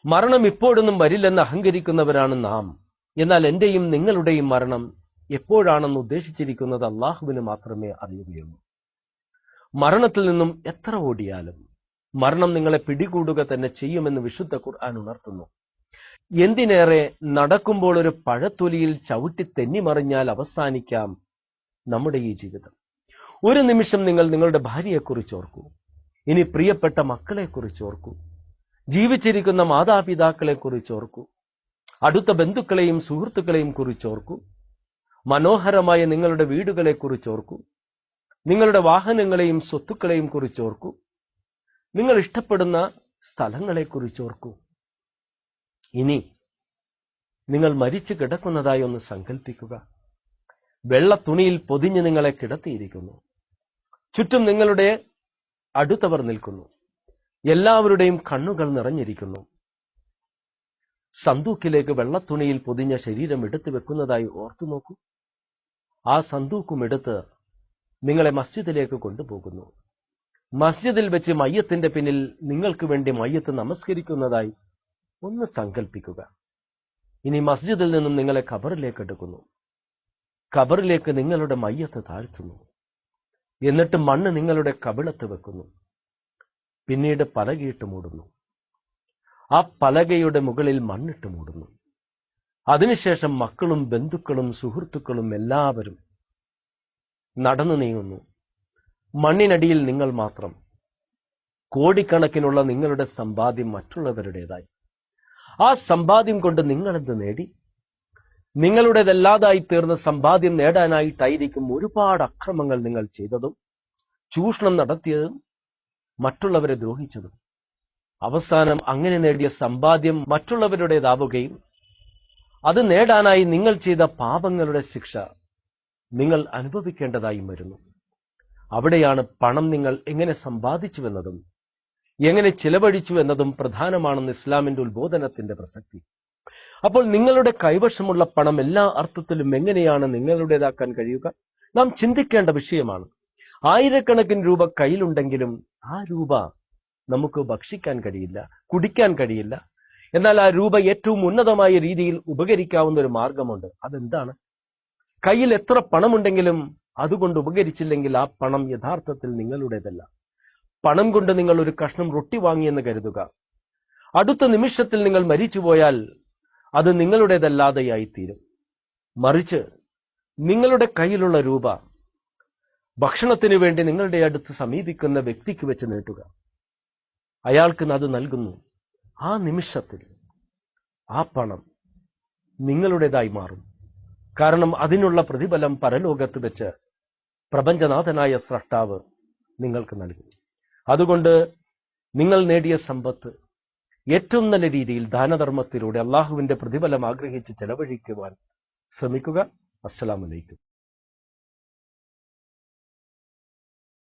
മരണം ഇപ്പോഴൊന്നും വരില്ലെന്ന് അഹങ്കരിക്കുന്നവരാണ് നാം. എന്നാൽ എന്റെയും നിങ്ങളുടെയും മരണം എപ്പോഴാണെന്ന് ഉദ്ദേശിച്ചിരിക്കുന്നത് അള്ളാഹുവിന് മാത്രമേ അറിയുകയുള്ളൂ. മരണത്തിൽ നിന്നും എത്ര ഓടിയാലും മരണം നിങ്ങളെ പിടികൂടുക തന്നെ ചെയ്യുമെന്ന് വിശുദ്ധ ഖുർആൻ ഉണർത്തുന്നു. എന്തിനേറെ, നടക്കുമ്പോൾ ഒരു പഴത്തൊലിയിൽ ചവിട്ടി തെന്നിമറിഞ്ഞാൽ അവസാനിക്കാം നമ്മുടെ ഈ ജീവിതം. ഒരു നിമിഷം നിങ്ങൾ നിങ്ങളുടെ ഭാര്യയെക്കുറിച്ച് ഓർക്കൂ. ഇനി പ്രിയപ്പെട്ട മക്കളെക്കുറിച്ച് ഓർക്കൂ. ജീവിച്ചിരിക്കുന്ന മാതാപിതാക്കളെക്കുറിച്ച് ഓർക്കൂ. അടുത്ത ബന്ധുക്കളെയും സുഹൃത്തുക്കളെയും കുറിച്ചോർക്കൂ. മനോഹരമായ നിങ്ങളുടെ വീടുകളെക്കുറിച്ച് ഓർക്കൂ. നിങ്ങളുടെ വാഹനങ്ങളെയും സ്വത്തുക്കളെയും കുറിച്ചോർക്കൂ. നിങ്ങൾ ഇഷ്ടപ്പെടുന്ന സ്ഥലങ്ങളെക്കുറിച്ചോർക്കൂ. ഇനി നിങ്ങൾ മരിച്ചു കിടക്കുന്നതായി ഒന്ന് സങ്കല്പിക്കുക. വെള്ള തുണിയിൽ പൊതിഞ്ഞ് നിങ്ങളെ കിടത്തിയിരിക്കുന്നു. ചുറ്റും നിങ്ങളുടെ അടുത്തവർ നിൽക്കുന്നു. എല്ലാവരുടെയും കണ്ണുകൾ നിറഞ്ഞിരിക്കുന്നു. സന്തൂക്കിലേക്ക് വെള്ളത്തുണിയിൽ പൊതിഞ്ഞ ശരീരം എടുത്തു വെക്കുന്നതായി ഓർത്തു നോക്കൂ. ആ സന്തൂക്കും എടുത്ത് നിങ്ങളെ മസ്ജിദിലേക്ക് കൊണ്ടുപോകുന്നു. മസ്ജിദിൽ വെച്ച് മയ്യത്തിന്റെ പിന്നിൽ നിങ്ങൾക്ക് വേണ്ടി മയ്യത്ത് നമസ്കരിക്കുന്നതായി ഒന്ന് സങ്കല്പിക്കുക. ഇനി മസ്ജിദിൽ നിന്നും നിങ്ങളെ ഖബറിലേക്ക് എടുക്കുന്നു. ഖബറിലേക്ക് നിങ്ങളുടെ മയ്യത്ത് താഴ്ത്തുന്നു. എന്നിട്ട് മണ്ണ് നിങ്ങളുടെ കവിളത്ത് വെക്കുന്നു. പിന്നീട് പലകയിട്ട് മൂടുന്നു. ആ പലകയുടെ മുകളിൽ മണ്ണിട്ട് മൂടുന്നു. അതിനുശേഷം മക്കളും ബന്ധുക്കളും സുഹൃത്തുക്കളും എല്ലാവരും നടന്നു നീങ്ങുന്നു. മണ്ണിനടിയിൽ നിങ്ങൾ മാത്രം. കോടിക്കണക്കിനുള്ള നിങ്ങളുടെ സമ്പാദ്യം മറ്റുള്ളവരുടേതായി. ആ സമ്പാദ്യം കൊണ്ട് നിങ്ങളെന്ത് നേടി? നിങ്ങളുടേതല്ലാതായി തീർന്ന സമ്പാദ്യം നേടാനായിട്ടായിരിക്കും ഒരുപാട് അക്രമങ്ങൾ നിങ്ങൾ ചെയ്തതും ചൂഷണം നടത്തിയതും മറ്റുള്ളവരെ ദ്രോഹിച്ചതും. അവസാനം അങ്ങനെ നേടിയ സമ്പാദ്യം മറ്റുള്ളവരുടേതാവുകയും അത് നേടാനായി നിങ്ങൾ ചെയ്ത പാപങ്ങളുടെ ശിക്ഷ നിങ്ങൾ അനുഭവിക്കേണ്ടതായും വരുന്നു. അവിടെയാണ് പണം നിങ്ങൾ എങ്ങനെ സമ്പാദിച്ചുവെന്നതും എങ്ങനെ ചിലവഴിച്ചു എന്നതും പ്രധാനമാണെന്ന് ഇസ്ലാമിന്റെ ഉത്ബോധനത്തിന്റെ പ്രസക്തി. അപ്പോൾ നിങ്ങളുടെ കൈവശമുള്ള പണം എല്ലാ അർത്ഥത്തിലും എങ്ങനെയാണ് നിങ്ങളുടേതാക്കാൻ കഴിയുക? നാം ചിന്തിക്കേണ്ട വിഷയമാണ്. ആയിരക്കണക്കിന് രൂപ കയ്യിലുണ്ടെങ്കിലും ആ രൂപ നമുക്ക് ഭക്ഷിക്കാൻ കഴിയില്ല, കുടിക്കാൻ കഴിയില്ല. എന്നാൽ ആ രൂപ ഏറ്റവും ഉന്നതമായ രീതിയിൽ ഉപകരിക്കാവുന്ന ഒരു മാർഗമുണ്ട്. അതെന്താണ്? കയ്യിൽ എത്ര പണമുണ്ടെങ്കിലും അതുകൊണ്ട് ഉപകരിച്ചില്ലെങ്കിൽ ആ പണം യഥാർത്ഥത്തിൽ നിങ്ങളുടേതല്ല. പണം കൊണ്ട് നിങ്ങൾ ഒരു കഷ്ണം റൊട്ടി വാങ്ങിയെന്ന് കരുതുക. അടുത്ത നിമിഷത്തിൽ നിങ്ങൾ മരിച്ചുപോയാൽ അത് നിങ്ങളുടേതല്ലാതെയായിത്തീരും. മറിച്ച് നിങ്ങളുടെ കയ്യിലുള്ള രൂപ ഭക്ഷണത്തിനു വേണ്ടി നിങ്ങളുടെ അടുത്ത് സമീപിക്കുന്ന വ്യക്തിക്ക് വെച്ച് നീട്ടുക. അയാൾക്ക് അത് നൽകുന്നു. ആ നിമിഷത്തിൽ ആ പണം നിങ്ങളുടേതായി മാറും. കാരണം അതിനുള്ള പ്രതിഫലം പരലോകത്ത് വെച്ച് പ്രപഞ്ചനാഥനായ സ്രഷ്ടാവ് നിങ്ങൾക്ക് നൽകും. അതുകൊണ്ട് നിങ്ങൾ നേടിയ സമ്പത്ത് ഏറ്റവും നല്ല രീതിയിൽ ദാനധർമ്മത്തിലൂടെ അള്ളാഹുവിന്റെ പ്രതിഫലം ആഗ്രഹിച്ച് ചെലവഴിക്കുവാൻ ശ്രമിക്കുക. അസ്സലാമു അലൈക്കും.